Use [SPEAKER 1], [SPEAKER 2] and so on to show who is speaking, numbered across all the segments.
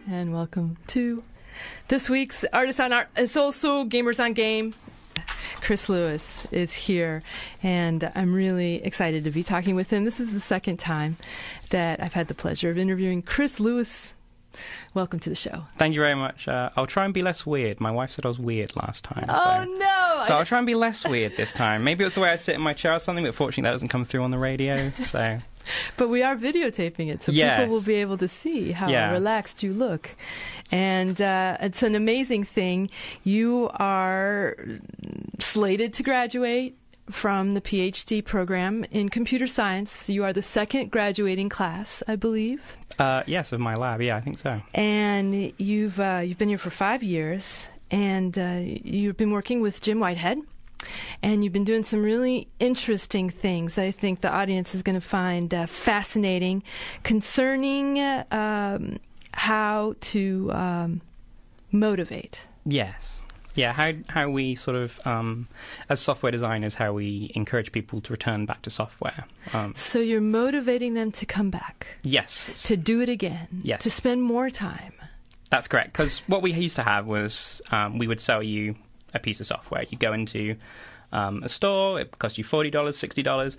[SPEAKER 1] and welcome to this week's Artists on Art. It's also Gamers on Game. Chris Lewis is here, and I'm really excited to be talking with him. This is the second time that I've had the pleasure of interviewing Chris Lewis. Welcome to the show.
[SPEAKER 2] Thank you very much. I'll try and be less weird. My wife said I was weird last time.
[SPEAKER 1] Oh, no!
[SPEAKER 2] So I'll try and be less weird this time. Maybe it's the way I sit in my chair or something, but fortunately that doesn't come through on the radio, so...
[SPEAKER 1] But we are videotaping it, so
[SPEAKER 2] yes.
[SPEAKER 1] People will be able to see how relaxed you look. And it's an amazing thing. You are slated to graduate from the PhD program in computer science. You are the second graduating class, I believe.
[SPEAKER 2] Yes, of my lab. Yeah, I think so.
[SPEAKER 1] And you've been here for 5 years, and you've been working with Jim Whitehead. And you've been doing some really interesting things that I think the audience is going to find fascinating concerning how to motivate.
[SPEAKER 2] Yes. Yeah, how we sort of, as software designers, how we encourage people to return back to software.
[SPEAKER 1] So you're motivating them to come back.
[SPEAKER 2] Yes.
[SPEAKER 1] To do it again.
[SPEAKER 2] Yes.
[SPEAKER 1] To spend more time.
[SPEAKER 2] That's correct, because what we used to have was we would sell you a piece of software. You go into a store, it costs you $40, $60,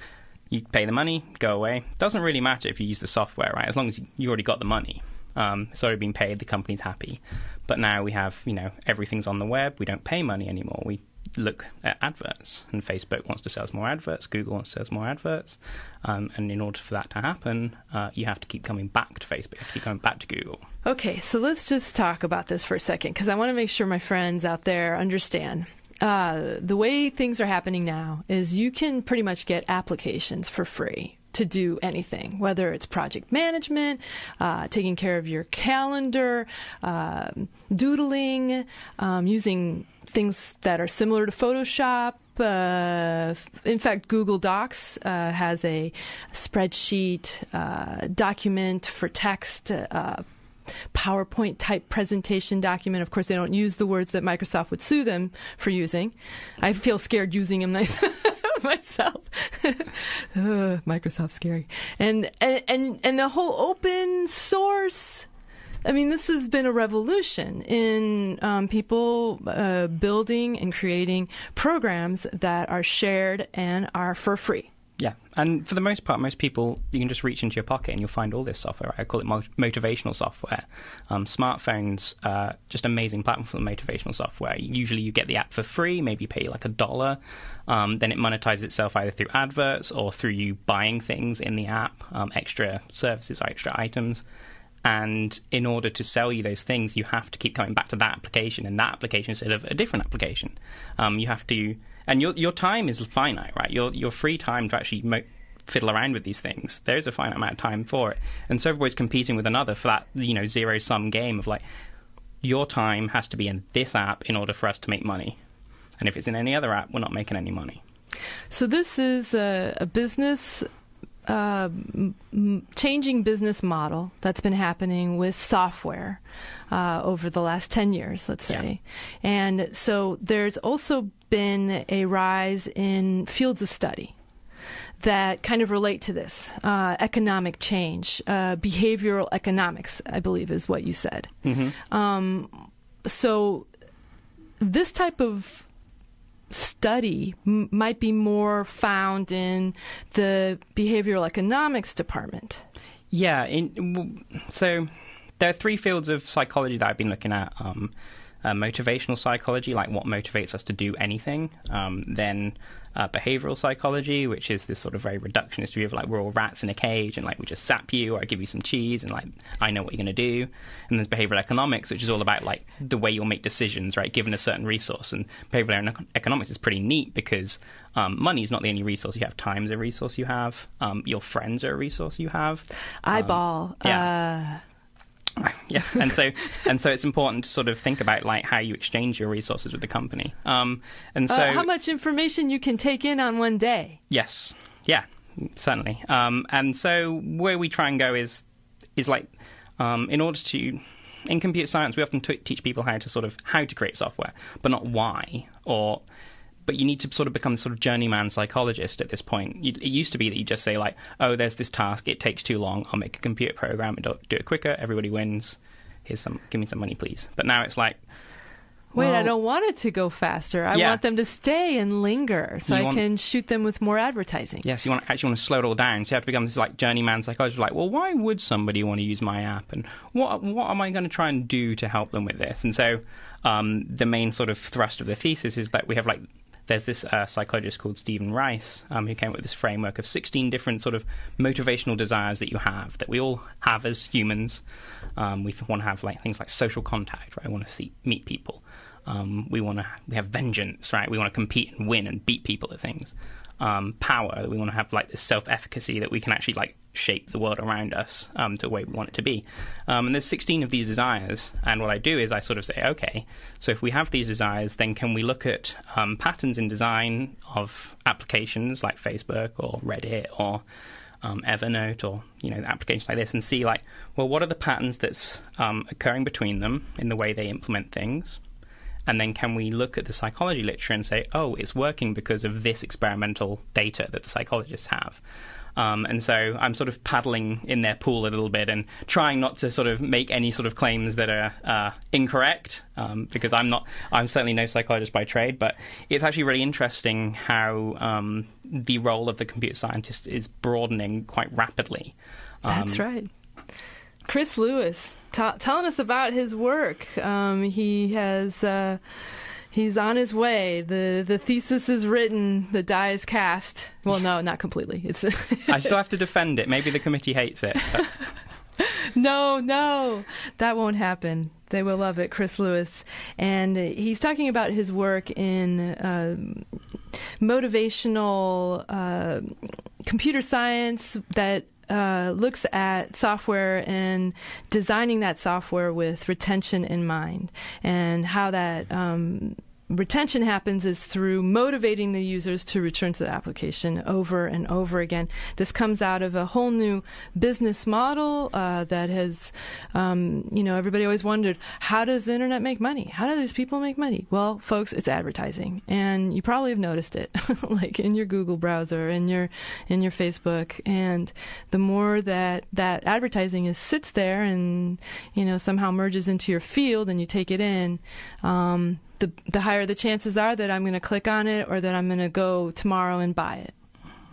[SPEAKER 2] you pay the money, go away. Doesn't really matter if you use the software, right? As long as you already got the money. It's already been paid, the company's happy. But now we have, everything's on the web, we don't pay money anymore. We look at adverts, and Facebook wants to sell us more adverts, Google wants to sell us more adverts, and in order for that to happen, you have to keep coming back to Facebook, keep going back to Google.
[SPEAKER 1] Okay, so let's just talk about this for a second, because I want to make sure my friends out there understand. The way things are happening now is you can pretty much get applications for free to do anything, whether it's project management, taking care of your calendar, doodling, using things that are similar to Photoshop. In fact, Google Docs has a spreadsheet document for text, PowerPoint type presentation document. Of course, they don't use the words that Microsoft would sue them for using. I feel scared using them myself. Microsoft's scary. And the whole open source, I mean, this has been a revolution in people building and creating programs that are shared and are for free.
[SPEAKER 2] Yeah, and for the most part, most people, you can just reach into your pocket and you'll find all this software. I call it motivational software. Smartphones, just amazing platform for motivational software. Usually you get the app for free, maybe you pay like $1. Then it monetizes itself either through adverts or through you buying things in the app, extra services or extra items. And in order to sell you those things, you have to keep coming back to that application and that application instead of a different application. You have to... And your time is finite, right? Your free time to actually fiddle around with these things, there's a finite amount of time for it. And so everybody's competing with another for that, zero-sum game of like, your time has to be in this app in order for us to make money. And if it's in any other app, we're not making any money.
[SPEAKER 1] So this is a business... changing business model that's been happening with software over the last 10 years, let's say. Yeah. And so there's also been a rise in fields of study that kind of relate to this. Economic change, behavioral economics, I believe is what you said. Mm-hmm. So this type of study might be more found in the behavioral economics department.
[SPEAKER 2] Yeah, so there are three fields of psychology that I've been looking at. Motivational psychology, like what motivates us to do anything. Then behavioral psychology, which is this sort of very reductionist view of like we're all rats in a cage and like we just zap you or I give you some cheese and like I know what you're going to do. And there's behavioral economics, which is all about like the way you'll make decisions, right, given a certain resource. And behavioral economics is pretty neat because money is not the only resource you have. Time is a resource you have. Your friends are a resource you have.
[SPEAKER 1] Eyeball.
[SPEAKER 2] Yeah, and so it's important to sort of think about like how you exchange your resources with the company. And so
[SPEAKER 1] how much information you can take in on one day.
[SPEAKER 2] Yes, yeah, certainly. And so where we try and go is like in order to in computer science we often teach people how to create software, but not why But you need to sort of become sort of journeyman psychologist at this point. It used to be that you just say like, oh, there's this task, it takes too long, I'll make a computer program and do it quicker, everybody wins. give me some money, please. But now it's like,
[SPEAKER 1] wait, I don't want it to go faster. I want them to stay and linger so I can shoot them with more advertising.
[SPEAKER 2] Yes, you want to slow it all down. So you have to become this like journeyman psychologist, like, well, why would somebody want to use my app? And what am I going to try and do to help them with this? And so the main sort of thrust of the thesis is that we have like, there's this psychologist called Stephen Rice who came up with this framework of 16 different sort of motivational desires that you have, that we all have as humans. We want to have like things like social contact, right? I want to meet people. We have vengeance, right? We want to compete and win and beat people at things. Power, we want to have like this self-efficacy that we can actually like shape the world around us to the way we want it to be. And there's 16 of these desires, and what I do is I sort of say, okay, so if we have these desires, then can we look at patterns in design of applications like Facebook or Reddit or Evernote or applications like this, and see like, well, what are the patterns that's occurring between them in the way they implement things? And then can we look at the psychology literature and say, oh, it's working because of this experimental data that the psychologists have. And so I'm sort of paddling in their pool a little bit and trying not to sort of make any sort of claims that are incorrect, because I'm certainly no psychologist by trade, but it's actually really interesting how the role of the computer scientist is broadening quite rapidly.
[SPEAKER 1] That's right. Chris Lewis, telling us about his work. He's on his way. The thesis is written. The die is cast. Well, no, not completely.
[SPEAKER 2] I still have to defend it. Maybe the committee hates it. But...
[SPEAKER 1] No, that won't happen. They will love it, Chris Lewis. And he's talking about his work in motivational computer science that looks at software and designing that software with retention in mind, and how that retention happens is through motivating the users to return to the application over and over again. This comes out of a whole new business model that has, everybody always wondered, how does the internet make money? How do these people make money? Well, folks, it's advertising, and you probably have noticed it, like in your Google browser, in your Facebook, and the more that advertising sits there and somehow merges into your field and you take it in, the higher the chances are that I'm going to click on it or that I'm going to go tomorrow and buy it.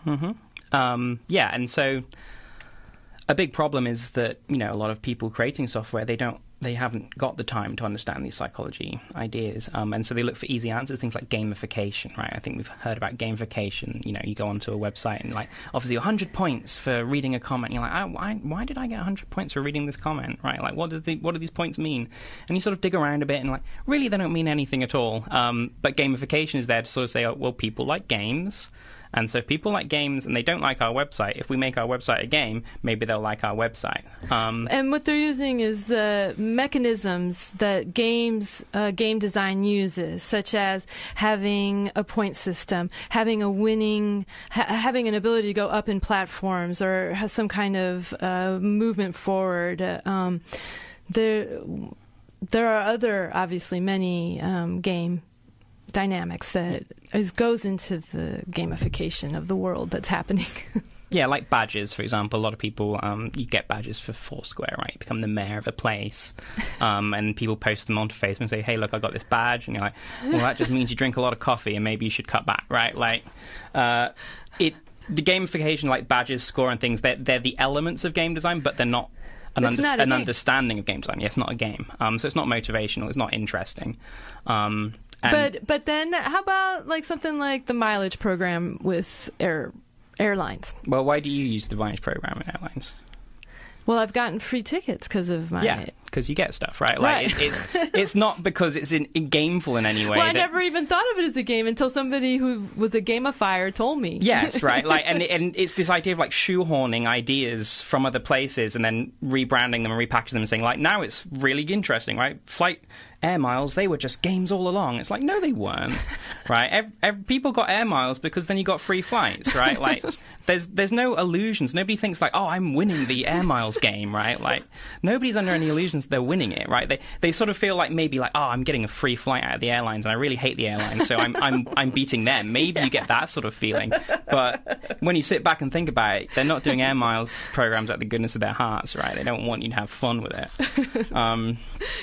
[SPEAKER 2] Mm-hmm. And so a big problem is that, a lot of people creating software, they haven't got the time to understand these psychology ideas. And so they look for easy answers, things like gamification, right? I think we've heard about gamification. You go onto a website and like offers you 100 points for reading a comment. You're like, why did I get 100 points for reading this comment, right? Like, what do these points mean? And you sort of dig around a bit and like, really, they don't mean anything at all. But gamification is there to sort of say, oh, well, people like games. And so if people like games and they don't like our website, if we make our website a game, maybe they'll like our website.
[SPEAKER 1] And what they're using is mechanisms that game design uses, such as having a point system, having having an ability to go up in platforms, or has some kind of movement forward. There are other, obviously, many game dynamics that goes into the gamification of the world that's happening.
[SPEAKER 2] Yeah, like badges, for example. A lot of people, you get badges for Foursquare, right? You become the mayor of a place, and people post them onto Facebook and say, hey, look, I got this badge. And you're like, well, that just means you drink a lot of coffee and maybe you should cut back, right? Like, the gamification, like badges, score, and things, they're the elements of game design, but they're not an understanding of game design. Yeah, it's not a game. So it's not motivational. It's not interesting.
[SPEAKER 1] But then how about like something like the mileage program with airlines?
[SPEAKER 2] Well, why do you use the mileage program in airlines?
[SPEAKER 1] Well, I've gotten free tickets because of my...
[SPEAKER 2] Yeah, because you get stuff, right? Like, it's not because it's gameful in any way.
[SPEAKER 1] Well, I never even thought of it as a game until somebody who was a gamifier told me.
[SPEAKER 2] Yes, right. Like, and it's this idea of like shoehorning ideas from other places and then rebranding them and repackaging them and saying like, now it's really interesting, right? Flight air miles, they were just games all along. It's like, no, they weren't, right? People got air miles because then you got free flights, right? Like, there's no illusions. Nobody thinks like, oh, I'm winning the air miles game, right? Like, nobody's under any illusions sense they're winning it, right? They sort of feel like maybe like, oh, I'm getting a free flight out of the airlines, and I really hate the airlines, so I'm beating them. Maybe you get that sort of feeling, but when you sit back and think about it, they're not doing air miles programs out of the goodness of their hearts, right? They don't want you to have fun with it.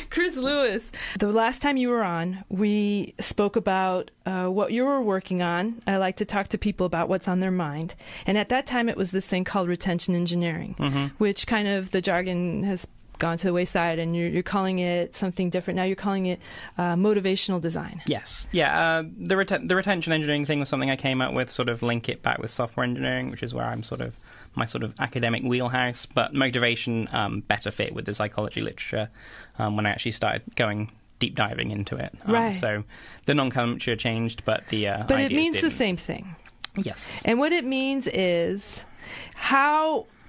[SPEAKER 1] Chris Lewis, the last time you were on, we spoke about what you were working on. I like to talk to people about what's on their mind, and at that time it was this thing called retention engineering, which kind of the jargon has gone to the wayside, and you're calling it something different now. You're calling it motivational design.
[SPEAKER 2] Yes, yeah. The retention engineering thing was something I came up with, sort of link it back with software engineering, which is where I'm sort of my sort of academic wheelhouse. But motivation better fit with the psychology literature when I actually started going deep diving into it.
[SPEAKER 1] Right.
[SPEAKER 2] So the nomenclature changed, but the
[SPEAKER 1] but it means
[SPEAKER 2] didn't.
[SPEAKER 1] the same thing.
[SPEAKER 2] Yes.
[SPEAKER 1] And what it means is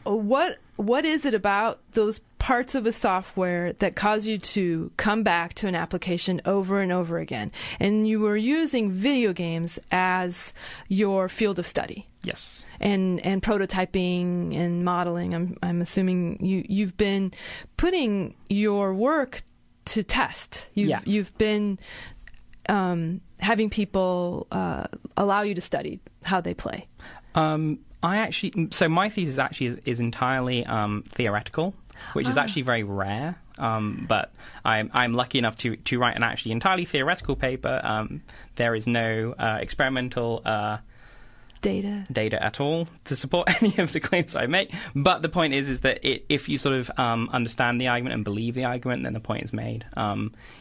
[SPEAKER 1] what is it about those parts of a software that cause you to come back to an application over and over again? And you were using video games as your field of study.
[SPEAKER 2] Yes.
[SPEAKER 1] And prototyping and modeling. I'm assuming you've been putting your work to test. You've been having people allow you to study how they play.
[SPEAKER 2] So my thesis actually is entirely theoretical, which is actually very rare. But I'm lucky enough to write an actually entirely theoretical paper. There is no experimental data at all to support any of the claims I make. But the point is that if you sort of understand the argument and believe the argument, then the point is made,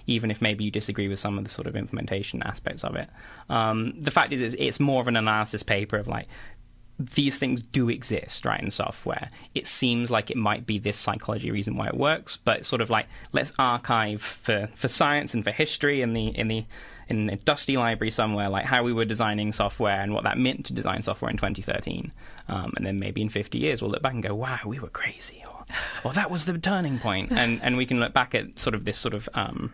[SPEAKER 2] even if maybe you disagree with some of the sort of implementation aspects of it. The fact is it's more of an analysis paper of like, these things do exist, right, in software. It seems like it might be this psychology reason why it works, but it's sort of like, let's archive for science and for history in a dusty library somewhere, like how we were designing software and what that meant to design software in 2013. And then maybe in 50 years we'll look back and go, wow, we were crazy. Or that was the turning point. And we can look back at sort of this sort of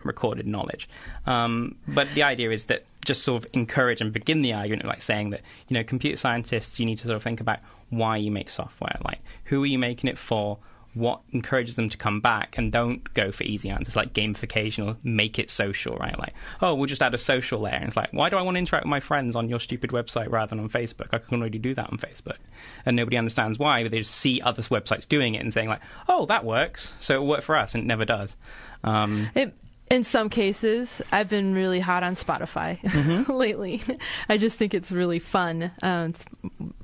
[SPEAKER 2] recorded knowledge. But the idea is that just sort of encourage and begin the argument of like saying that, you know, computer scientists, you need to sort of think about why you make software. Like, who are you making it for? What encourages them to come back, and don't go for easy answers like gamification or make it social, right? Like, oh, we'll just add a social layer. And it's like, why do I want to interact with my friends on your stupid website rather than on Facebook? I can already do that on Facebook. And nobody understands why, but they just see other websites doing it and saying like, oh, that works, so it'll work for us, and it never does.
[SPEAKER 1] In some cases, I've been really hot on Spotify lately. I just think it's really fun. It's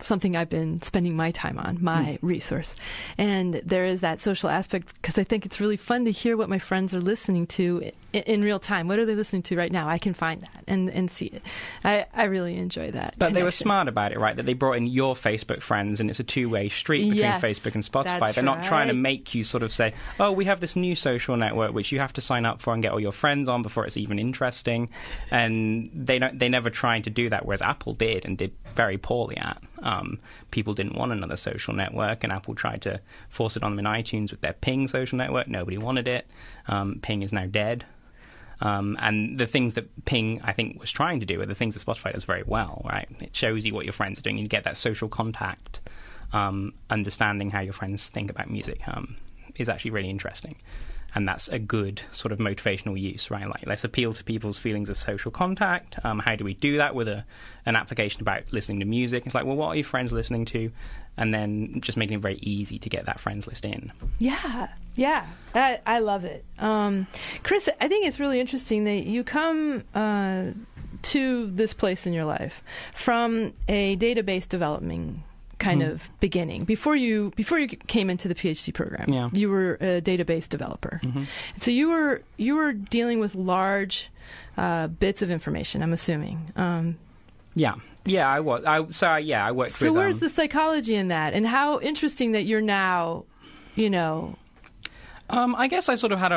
[SPEAKER 1] something I've been spending my time on, my resource. And there is that social aspect because I think it's really fun to hear what my friends are listening to in real time. What are they listening to right now? I can find that and see it. I really enjoy that.
[SPEAKER 2] But they were smart about it, right? That they brought in your Facebook friends, and it's a two-way street between Facebook and Spotify. They're not trying to make you sort of say, oh, we have this new social network which you have to sign up for and get all your friends on before it's even interesting. And they never tried to do that, whereas Apple did, and did very poorly at. People didn't want another social network, and Apple tried to force it on them in iTunes with their Ping social network. Nobody wanted it. Ping is now dead. And the things that Ping, I think, was trying to do are the things that Spotify does very well, right? It shows you what your friends are doing. You get that social contact. Understanding how your friends think about music is actually really interesting. And that's a good sort of motivational use, right? Like, let's appeal to people's feelings of social contact. How do we do that with an application about listening to music? It's like, well, what are your friends listening to? And then just making it very easy to get that friends list in.
[SPEAKER 1] Yeah. I love it. Chris, I think it's really interesting that you come to this place in your life from a database development kind of beginning. Before you came into the PhD program, you were a database developer. So you were dealing with large bits of information, I'm assuming.
[SPEAKER 2] Yeah, I was. I worked with.
[SPEAKER 1] So where's the psychology in that, and how interesting that you're now, you know.
[SPEAKER 2] I guess I sort of had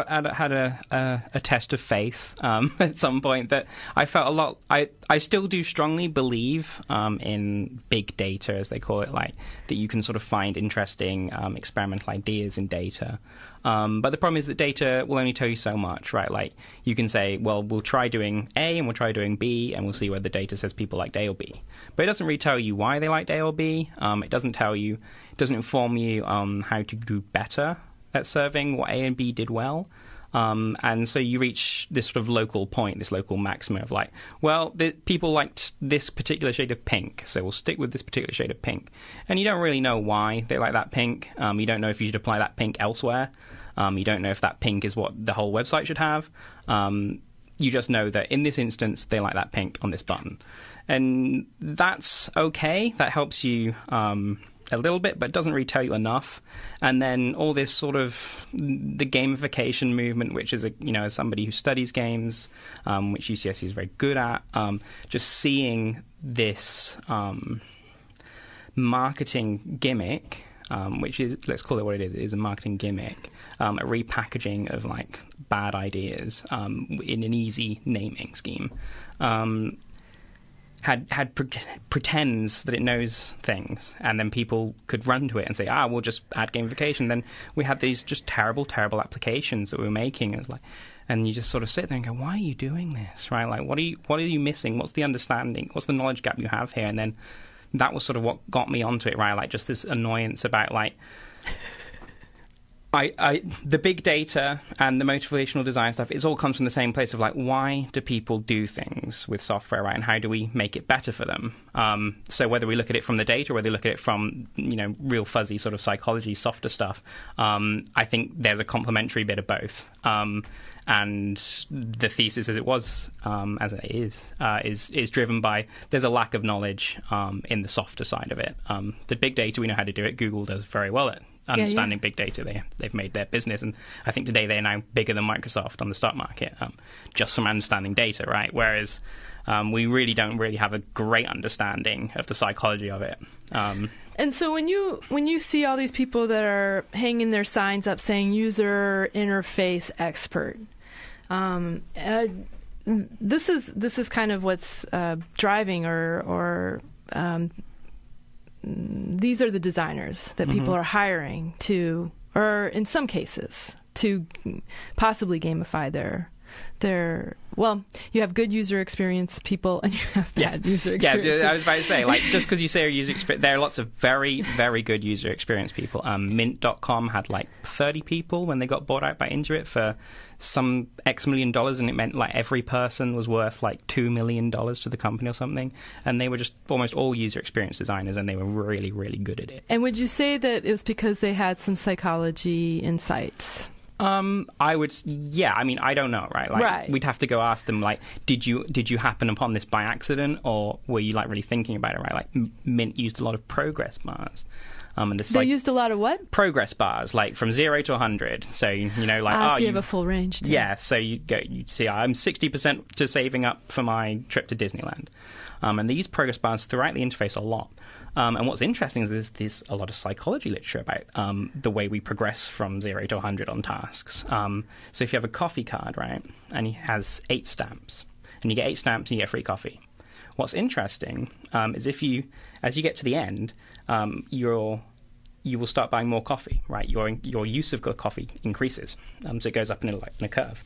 [SPEAKER 2] a test of faith at some point that I felt a lot. I still do strongly believe in big data, as they call it, like that you can sort of find interesting experimental ideas in data. But the problem is that data will only tell you so much, right? Like you can say, well, we'll try doing A and we'll try doing B, and we'll see whether the data says people liked A or B. But it doesn't really tell you why they liked A or B. It doesn't inform you how to do better at serving what A and B did well. And so you reach this sort of local point, this local maximum of like, well, people liked this particular shade of pink, so we'll stick with this particular shade of pink. And you don't really know why they like that pink. You don't know if you should apply that pink elsewhere. You don't know if that pink is what the whole website should have. You just know that in this instance, they like that pink on this button. And that's okay. That helps you a little bit, but doesn't really tell you enough. And then all this sort of the gamification movement, which is, as somebody who studies games, which UCSC is very good at, just seeing this marketing gimmick, which is, let's call it what it is a marketing gimmick, a repackaging of like bad ideas in an easy naming scheme. Pretends that it knows things, and then people could run to it and say, we'll just add gamification. Then we had these just terrible applications that we were making. It's like, and you just sort of sit there and go, why are you doing this, right? Like, what are you missing? What's the understanding? What's the knowledge gap you have here? And then that was sort of what got me onto it, right? Like, just this annoyance about like, the big data and the motivational design stuff, it all comes from the same place of like, why do people do things with software, right? And how do we make it better for them? So whether we look at it from the data or whether we look at it from, real fuzzy sort of psychology, softer stuff, I think there's a complementary bit of both. And the thesis, as it was, as it is driven by, there's a lack of knowledge in the softer side of it. The big data, we know how to do it. Google does very well at understanding big data. They've made their business, and I think today they're now bigger than Microsoft on the stock market, just from understanding data, right? Whereas we really don't have a great understanding of the psychology of it.
[SPEAKER 1] And so when you see all these people that are hanging their signs up saying user interface expert, this is kind of what's driving or these are the designers that people are hiring to, or in some cases, to possibly gamify their well, you have good user experience people and you have bad user experience.
[SPEAKER 2] Yes, I was about to say, like, just because you say user experience, there are lots of very, very good user experience people. Mint.com had like 30 people when they got bought out by Intuit for some X million dollars, and it meant like every person was worth like $2 million to the company or something. And they were just almost all user experience designers, and they were really, really good at it.
[SPEAKER 1] And would you say that it was because they had some psychology insights?
[SPEAKER 2] I would, I mean, I don't know, right? Like,
[SPEAKER 1] right.
[SPEAKER 2] We'd have to go ask them, like, did you happen upon this by accident, or were you like really thinking about it, right? Like, Mint used a lot of progress bars. And this,
[SPEAKER 1] they used a lot of what?
[SPEAKER 2] Progress bars, like from 0 to 100. So, like,
[SPEAKER 1] so you have a full range too.
[SPEAKER 2] Yeah, so you see, I'm 60% to saving up for my trip to Disneyland. And they use progress bars throughout the interface a lot. And what's interesting is there's a lot of psychology literature about the way we progress from 0 to 100 on tasks. So if you have a coffee card, right, and it has 8 stamps, and you get 8 stamps and you get free coffee. What's interesting is as you get to the end, you will start buying more coffee, right? Your use of coffee increases, so it goes up in a curve.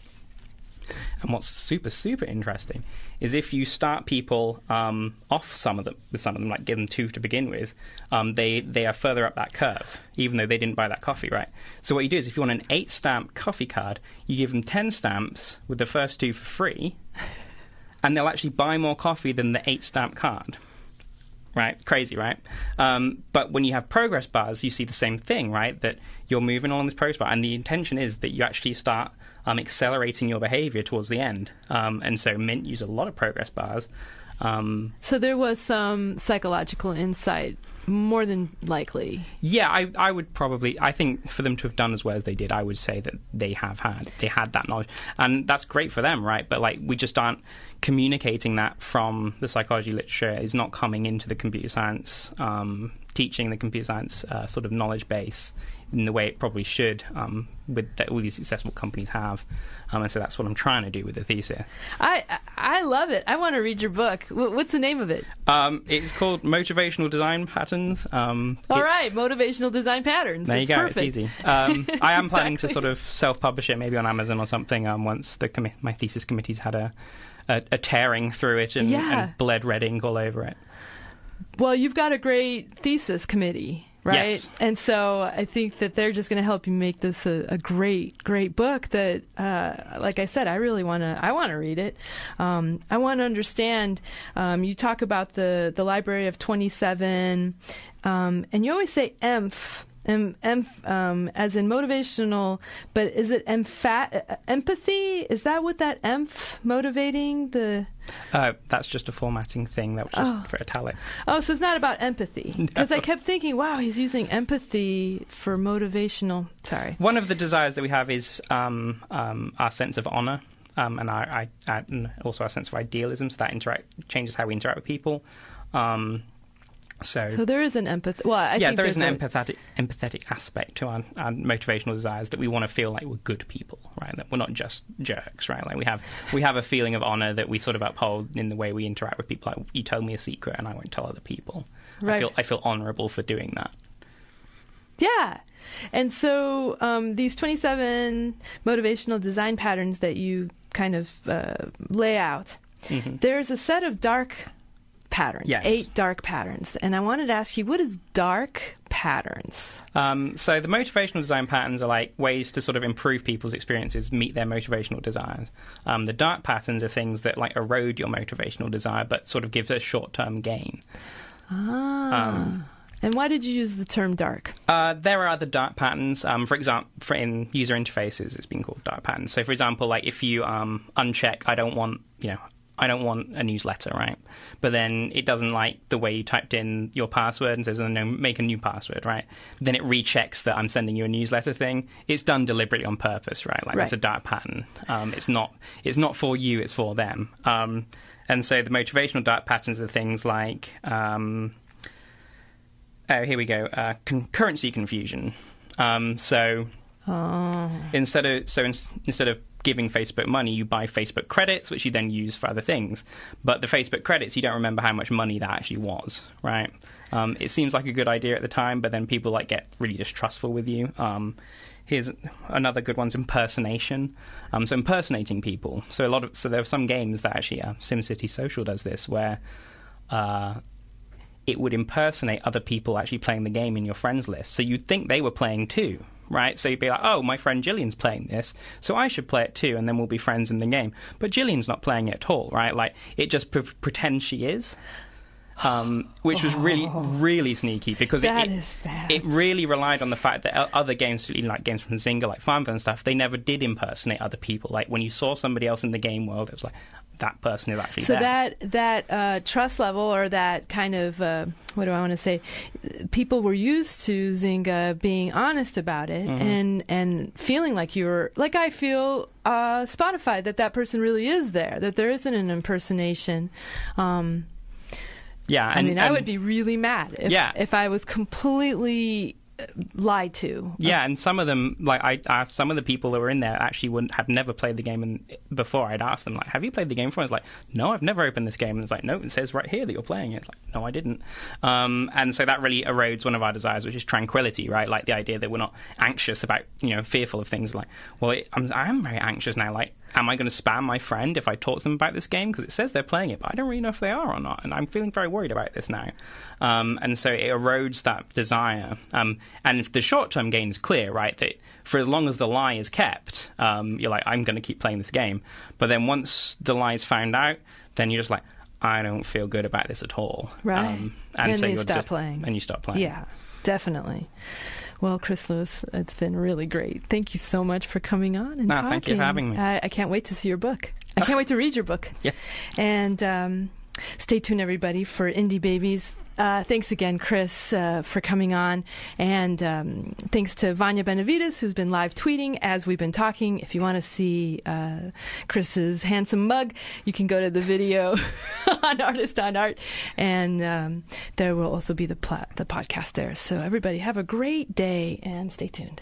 [SPEAKER 2] And what's super, super interesting is if you start people off with some of them, like give them 2 to begin with, they are further up that curve, even though they didn't buy that coffee, right? So what you do is if you want an 8-stamp coffee card, you give them 10 stamps with the first 2 for free, and they'll actually buy more coffee than the 8-stamp card. Right? Crazy, right? But when you have progress bars, you see the same thing, right? That you're moving along this progress bar, and the intention is that you actually start accelerating your behavior towards the end. And so Mint used a lot of progress bars.
[SPEAKER 1] So there was some psychological insight, more than likely.
[SPEAKER 2] Yeah, I would probably, I think for them to have done as well as they did, I would say that they had that knowledge. And that's great for them, right? But like, we just aren't communicating that from the psychology literature. It's not coming into the computer science, teaching the computer science sort of knowledge base in the way it probably should, all these successful companies have. And so that's what I'm trying to do with the thesis.
[SPEAKER 1] I love it. I want to read your book. What's the name of it?
[SPEAKER 2] It's called Motivational Design Patterns.
[SPEAKER 1] All right, Motivational Design Patterns.
[SPEAKER 2] There you go.
[SPEAKER 1] Perfect.
[SPEAKER 2] It's easy. I am planning to sort of self-publish it, maybe on Amazon or something, once my thesis committee's had a tearing through it and bled red ink all over it.
[SPEAKER 1] Well, you've got a great thesis committee. right?
[SPEAKER 2] Yes.
[SPEAKER 1] And so I think that they're just going to help you make this a great book that, like I said, I want to read it. I want to understand. You talk about the library of 27, and you always say EMF. As in motivational, but is it empathy? Is that what that EMF motivating the?
[SPEAKER 2] That's just a formatting thing. That was just for italic.
[SPEAKER 1] Oh, so it's not about empathy. Because I kept thinking, wow, he's using empathy for motivational. Sorry.
[SPEAKER 2] One of the desires that we have is our sense of honor, and also our sense of idealism. So that changes how we interact with people. So
[SPEAKER 1] there is an empathy. Well, I think
[SPEAKER 2] there is an empathetic aspect to our motivational desires, that we want to feel like we're good people, right? That we're not just jerks, right? Like we have a feeling of honor that we sort of uphold in the way we interact with people. Like, you told me a secret, and I won't tell other people.
[SPEAKER 1] Right.
[SPEAKER 2] I feel honorable for doing that.
[SPEAKER 1] Yeah. And so these 27 motivational design patterns that you kind of lay out, there's a set of dark patterns,
[SPEAKER 2] yes.
[SPEAKER 1] 8 dark patterns. And I wanted to ask you, what is dark patterns?
[SPEAKER 2] So the motivational design patterns are like ways to sort of improve people's experiences, meet their motivational desires. The dark patterns are things that like erode your motivational desire, but sort of give a short-term gain.
[SPEAKER 1] And why did you use the term dark?
[SPEAKER 2] There are other dark patterns. For example, in user interfaces, it's been called dark patterns. So, for example, like if you uncheck, I don't want a newsletter, right? But then it doesn't like the way you typed in your password and says, no, make a new password, right? Then it rechecks that I'm sending you a newsletter thing. It's done deliberately on purpose, right? Like, that's a dark pattern. It's not for you, it's for them. And so the motivational dark patterns are things like, here we go, currency confusion. Instead of giving Facebook money, you buy Facebook credits, which you then use for other things. But the Facebook credits, you don't remember how much money that actually was, right? It seems like a good idea at the time, but then people get really distrustful with you. Here's another good one's impersonation. So impersonating people. So there are some games that actually, SimCity Social does this, where it would impersonate other people actually playing the game in your friends list. So you'd think they were playing too. Right, so you'd be like, oh, my friend Jillian's playing this, so I should play it too, and then we'll be friends in the game. But Jillian's not playing it at all, right? Like, it just pretends she is, which was really, really sneaky, because it really relied on the fact that other games, like games from Zynga, like Farmville and stuff, they never did impersonate other people. Like, when you saw somebody else in the game world, it was like, that person is actually there.
[SPEAKER 1] So that trust level, or that kind of, what do I want to say? People were used to Zynga being honest about it, and feeling like like I feel Spotify, that person really is there, that there isn't an impersonation. I would be really mad if I was completely lied to.
[SPEAKER 2] Yeah, and some of them, like some of the people that were in there actually had never played the game before. I'd asked them, like, have you played the game before? I was like, no, I've never opened this game. And it's like, no, it says right here that you're playing it. It's like, no, I didn't. And so that really erodes one of our desires, which is tranquility, right? Like the idea that we're not anxious about, fearful of things. Like, well, I am very anxious now. Like, am I going to spam my friend if I talk to them about this game? Because it says they're playing it, but I don't really know if they are or not. And I'm feeling very worried about this now. And so it erodes that desire. And if the short-term gain is clear, right, that for as long as the lie is kept, you're like, I'm going to keep playing this game. But then once the lie is found out, then you're just like, I don't feel good about this at all.
[SPEAKER 1] Right.
[SPEAKER 2] And so
[SPEAKER 1] you stop playing.
[SPEAKER 2] And you stop playing.
[SPEAKER 1] Yeah, definitely. Well, Chris Lewis, it's been really great. Thank you so much for coming on and talking.
[SPEAKER 2] Thank you for having me.
[SPEAKER 1] I can't wait to see your book. I can't wait to read your book.
[SPEAKER 2] Yes.
[SPEAKER 1] And stay tuned, everybody, for Indie Babies. Thanks again, Chris, for coming on. And thanks to Vanya Benavides, who's been live tweeting as we've been talking. If you want to see Chris's handsome mug, you can go to the video on Artist on Art. And there will also be the podcast there. So everybody have a great day and stay tuned.